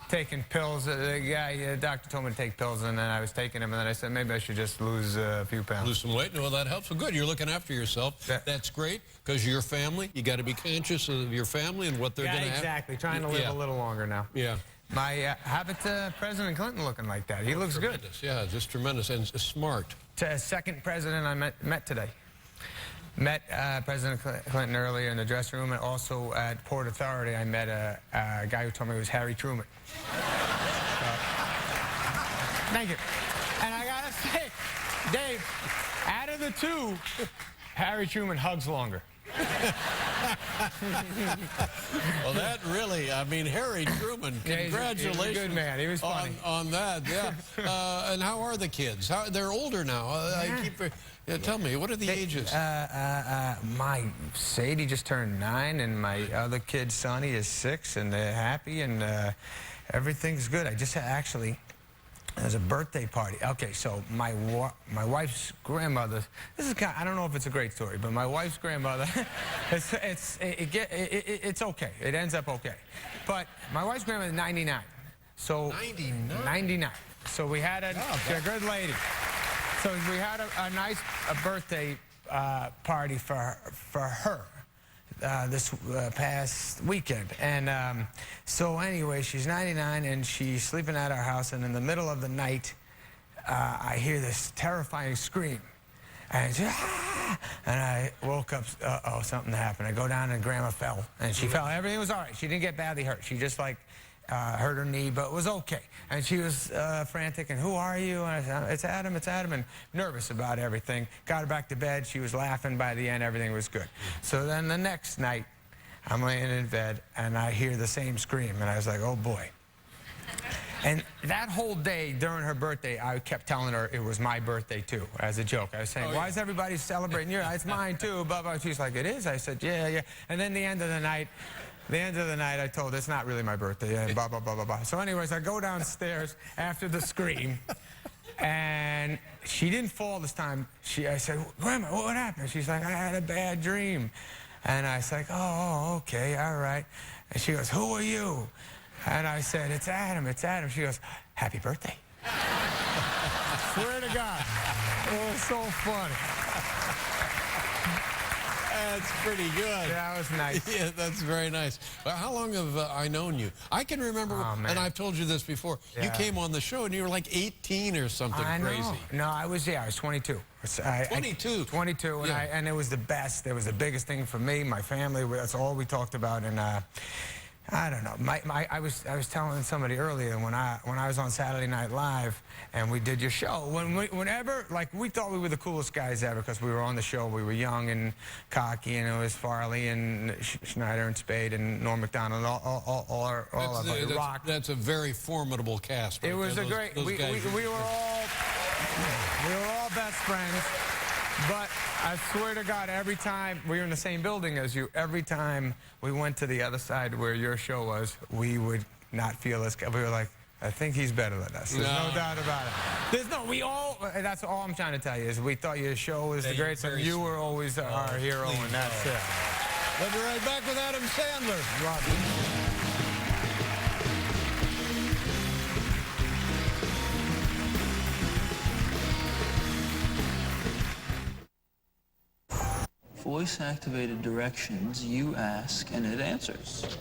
taking pills. The doctor told me to take pills, and then I was taking them, and then I said maybe I should just lose a few pounds. Lose some weight? Well, that helps. Well, good. You're looking after yourself. That's great, because your family, you got to be conscious of your family and what they're going to have. Exactly. Trying to live a little longer now. Yeah. How about President Clinton looking like that? He looks good. Yeah, just tremendous and smart. Second president I met today. Met President Clinton earlier in the dressing room, and also at Port Authority I met a guy who told me it was Harry Truman. Thank you. And I gotta say, Dave, out of the two, Harry Truman hugs longer. Well, that really, I mean, Harry Truman, congratulations. He's a good man. He was funny. On that, yeah. And how are the kids? They're older now. Tell me, what are the ages? My Sadie just turned 9, and my other kid, Sonny, is 6, and they're happy, and everything's good. I just actually... There's a birthday party. Okay, so my wife's grandmother. This is I don't know if it's a great story, but my wife's grandmother. It's okay. It ends up okay. But my wife's grandmother is 99. So 99. So we had a good lady. So we had a nice birthday party for her. This past weekend, and so anyway, she's 99 and she's sleeping at our house, and in the middle of the night I hear this terrifying scream, and I woke up. Oh, something happened. I go down and Grandma fell, and she fell. Everything was all right. She didn't get badly hurt. She just hurt her knee, but it was okay. And she was frantic, and who are you? And I said, it's Adam, and nervous about everything. Got her back to bed. She was laughing. By the end, everything was good. So then the next night, I'm laying in bed, and I hear the same scream, and I was like, oh boy. And that whole day during her birthday, I kept telling her it was my birthday too, as a joke. I was saying, why is everybody celebrating yours? It's mine too, blah, blah. She's like, it is? I said, yeah. And then the end of the night, I told her it's not really my birthday, and blah, blah, blah, blah, blah. So anyways, I go downstairs after the scream, and she didn't fall this time. I said, Grandma, what happened? She's like, I had a bad dream. And I was like, oh, okay, all right. And she goes, who are you? And I said, it's Adam. She goes, happy birthday. Swear to God. It was so funny. That's pretty good. Yeah, that was nice. Yeah, that's very nice. Well, how long have I known you? I can remember, and I've told you this before, you came on the show and you were like 18 or something crazy. No, I was 22. 22? 22, and it was the best. It was the biggest thing for me, my family. That's all we talked about, and I don't know. I was telling somebody earlier when I was on Saturday Night Live and we did your show. Whenever we thought we were the coolest guys ever because we were on the show. We were young and cocky, and it was Farley and Schneider and Spade and Norm Macdonald, all of us. Rock. That's a very formidable cast. Right? It was great. We were all best friends. But I swear to God, every time we were in the same building as you, every time we went to the other side where your show was, we would not feel as good. We were like, I think he's better than us. There's no doubt about it. That's all I'm trying to tell you is we thought your show was the greatest, and you were always our hero, and that's it. We'll be right back with Adam Sandler. Roger. Voice-activated directions, you ask and it answers.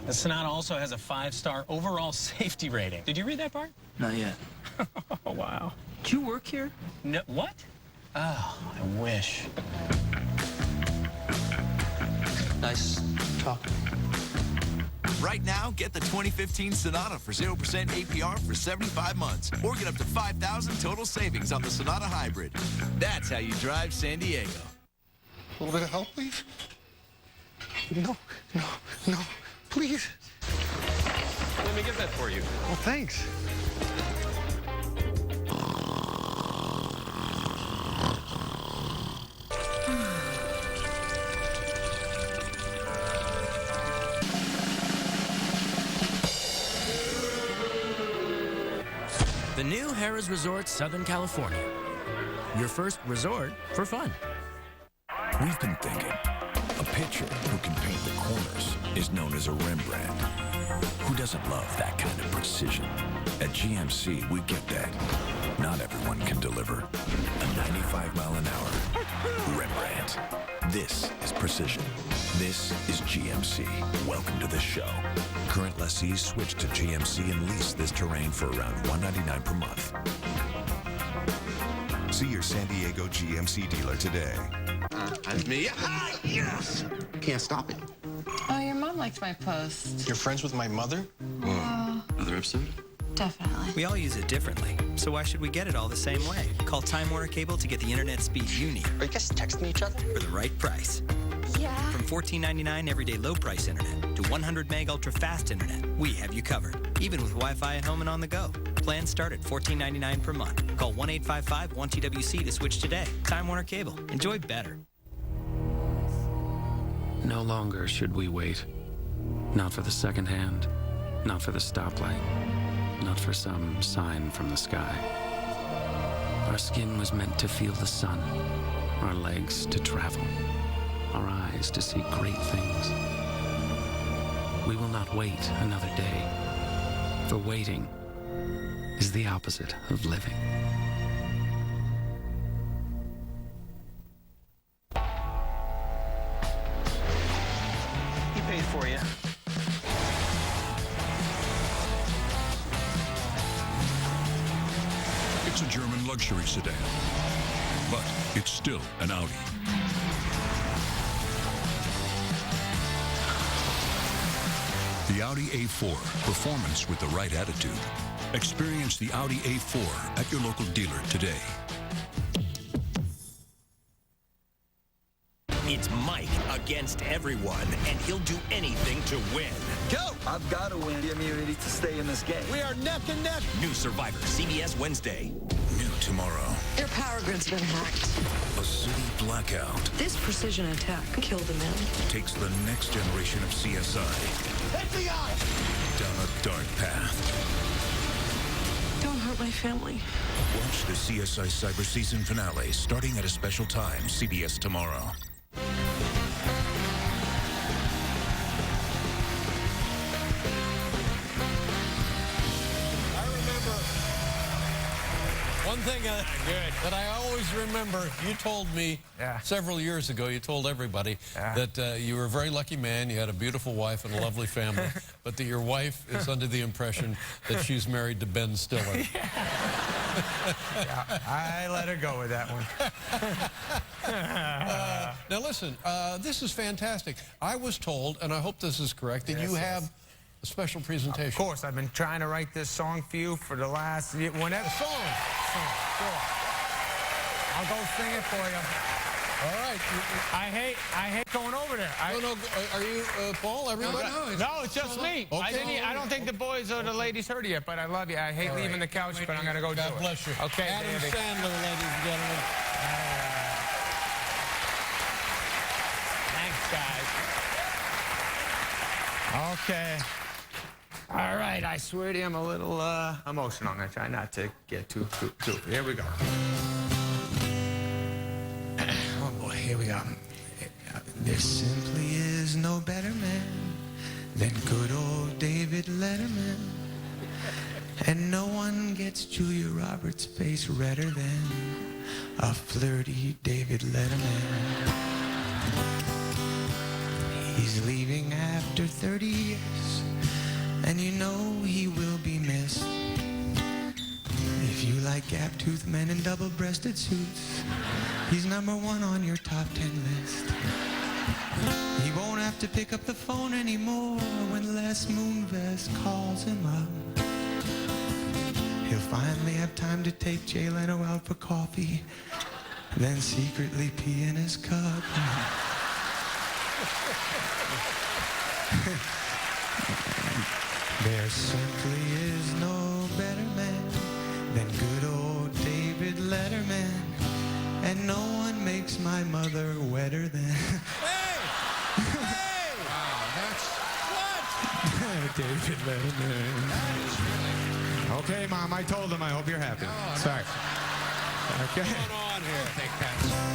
The Sonata also has a 5-star overall safety rating. Did you read that part? Not yet. Oh, wow. Do you work here? No, what? Oh, I wish. Nice talking. Right now, get the 2015 Sonata for 0% APR for 75 months, or get up to $5,000 total savings on the Sonata Hybrid. That's how you drive San Diego. A little bit of help, please? No, please. Let me get that for you. Well, thanks. The new Harrah's Resort, Southern California. Your first resort for fun. We've been thinking, a pitcher who can paint the corners is known as a Rembrandt. Who doesn't love that kind of precision? At GMC, we get that. Not everyone can deliver a 95-mile-an-hour Rembrandt. This is precision. This is GMC. Welcome to the show. Current lessees switch to GMC and lease this terrain for around $199 per month. See your San Diego GMC dealer today. That's me. Ah, yes! Can't stop it. Oh, your mom liked my post. You're friends with my mother? Another episode? Definitely. We all use it differently, so why should we get it all the same way? Call Time Warner Cable to get the internet speed you need. Are you guys texting each other? For the right price. Yeah. From $14.99 everyday low price internet to 100 meg ultra fast internet, we have you covered. Even with Wi-Fi at home and on the go. Plans start at $14.99 per month. Call 1-855-1TWC to switch today. Time Warner Cable. Enjoy better. No longer should we wait. Not for the second hand, not for the stoplight, not for some sign from the sky. Our skin was meant to feel the sun, our legs to travel, our eyes to see great things. We will not wait another day, for waiting is the opposite of living. He paid for you. It's a German luxury sedan, but it's still an Audi. The Audi A4, performance with the right attitude. Experience the Audi A4 at your local dealer today. It's Mike against everyone, and he'll do anything to win. Go! I've got to win the immunity to stay in this game. We are neck and neck. New Survivor, CBS Wednesday. New tomorrow. Your power grid's been hacked. A city blackout This precision attack killed a man. takes the next generation of CSI down a dark path. Don't hurt my family. Watch the CSI Cyber Season finale starting at a special time, CBS tomorrow. One thing that I always remember, you told me several years ago, you told everybody that you were a very lucky man, you had a beautiful wife and a lovely family, but that your wife is under the impression that she's married to Ben Stiller. I let her go with that one. Now listen, this is fantastic. I was told, and I hope this is correct, that you have a special presentation. Of course, I've been trying to write this song for you for the last year. Whenever sure. I'll go sing it for you. All right. I hate going over there. No, are you Paul? Everybody? No, it's just me. Okay. I don't think the boys or the ladies heard it yet, but I love you. I hate leaving the couch, but I'm going to go do it. God bless you. Okay, Adam baby. Sandler, ladies and gentlemen. Thanks, guys. Okay. All right, I swear to you, I'm a little emotional. I'm going to try not to get too. Here we go. Oh, boy, here we go. There simply is no better man than good old David Letterman. And no one gets Julia Roberts' face redder than a flirty David Letterman. He's leaving after 30 years, and you know he will be missed. If you like gap-toothed men in double-breasted suits, he's #1 on your top 10 list. He won't have to pick up the phone anymore when Les Moonves calls him up. He'll finally have time to take Jay Leno out for coffee, then secretly pee in his cup. There simply is no better man than good old David Letterman, and no one makes my mother wetter than... Hey! Wow, that's... What? David Letterman. Okay, Mom, I told him. I hope you're happy. Sorry. Okay. What's going on here?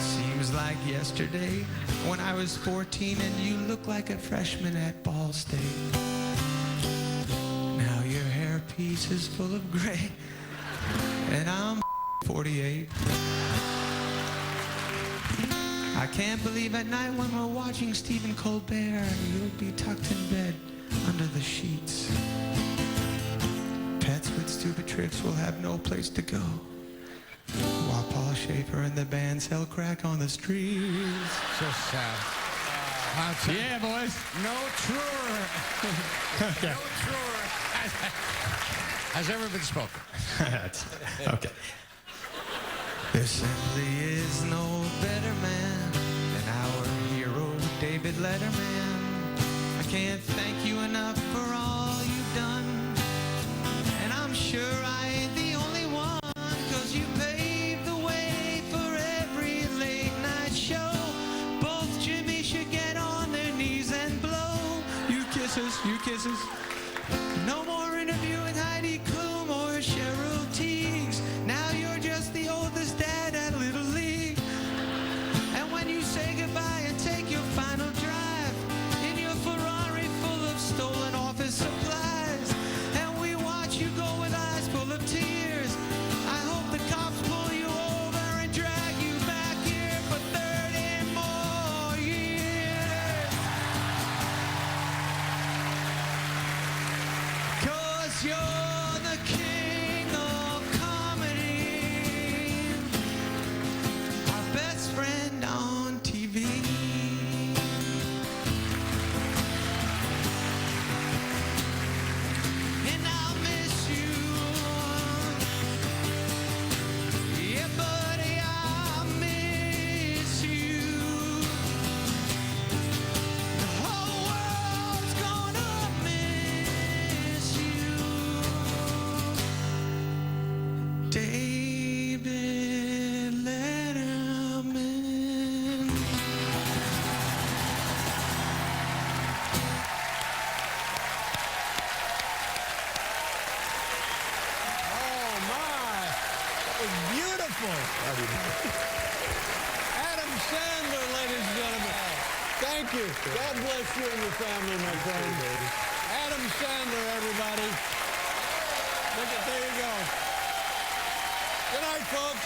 Seems like yesterday when I was 14 and you looked like a freshman at Ball State. Now your hairpiece is full of gray and I'm 48. I can't believe at night when we're watching Stephen Colbert, you'll be tucked in bed under the sheets. Pets with stupid tricks will have no place to go, while Paul Schaefer and the band sell crack on the streets. So sad. Yeah, boys. No truer. Okay. No truer has ever been spoken. Okay. There simply is no better man than our hero, David Letterman. I can't thank you enough for all you've done. And I'm sure I ain't the only one, 'cause you paved the way for every late night show. Both Jimmy should get on their knees and blow. You kisses, you kisses. No more interviewing Heidi Klum or Cheryl Teagues. Now you're just the oldest dad at Little League. And when you say goodbye and take your final drive in your Ferrari full of stolen office supplies, and we watch you go with eyes full of tears, I hope the cops pull you over and drag you back here for 30 more years. 'Cause you're the king of comedy, our best friend on TV. And I'll miss you. Yeah, buddy, I'll miss you. The whole world's gonna miss you. David Letterman. Oh, my. That was beautiful. Adam Sandler, ladies and gentlemen. Thank you. God bless you and your family, my friend. Adam Sandler, everybody. Look at, there you go. Good night, folks.